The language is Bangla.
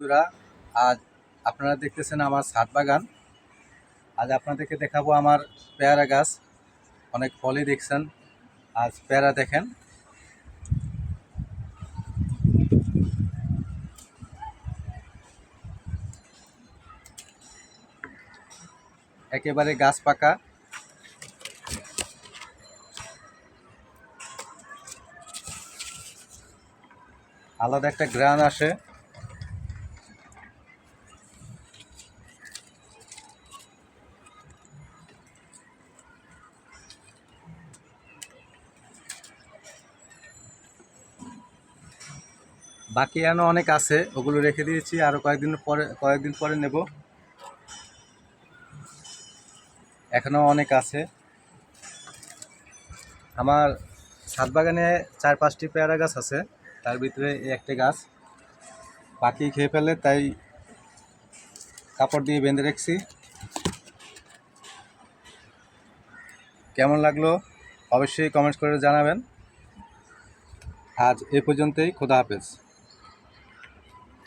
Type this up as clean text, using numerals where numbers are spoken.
বন্ধুরা, আজ আপনারা দেখতেছেন আমার ছাদ বাগান। আজ আপনাদেরকে দেখাবো আমার পেয়ারা গাছ। অনেক ফলই দেখছেন, আজ পেয়ারা দেখেন। একেবারে গাছ পাকা। আলাদা একটা ঘ্রাণ আসে। বাকি এখনো অনেক আছে, ওগুলো রেখে দিয়েছি, আরো কয়েকদিন পরে নেব। এখনো অনেক আছে। আমার ছাদ বাগানে 4-5টি পেয়ারা গাছ আছে, তার ভিতরে এই একটি গাছ পাখি খেয়ে ফেলে, তাই কাপড় দিয়ে বেঁধে রেখেছি। কেমন লাগলো অবশ্যই কমেন্টস করে জানাবেন। আজ এ পর্যন্তই, খোদা হাফেজ।